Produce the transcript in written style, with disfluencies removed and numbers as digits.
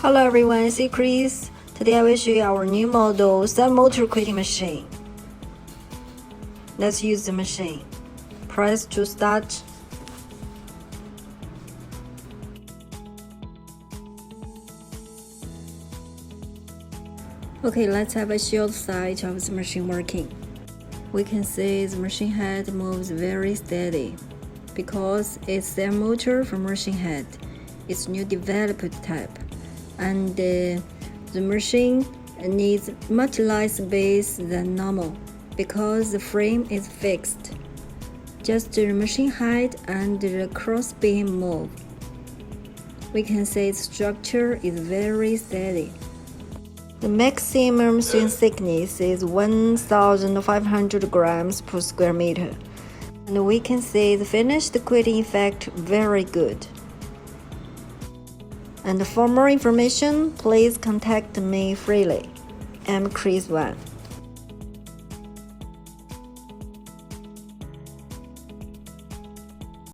Hello everyone, it's Chris. Today I will show you our new model motor quilting machine. Let's use the machine. Press to start. Okay, let's have a short sight of the machine working. We can see the machine head moves very steady because it's a motor from machine head. It's new developed type. And the machine needs much less space than normal because the frame is fixed. Just the machine height and the cross beam move. We can see the structure is very steady. The maximum swing thickness is 1,500 grams per square meter, and we can see the finished quilting effect very good. And for more information, please contact me freely. I'm Chris Wan.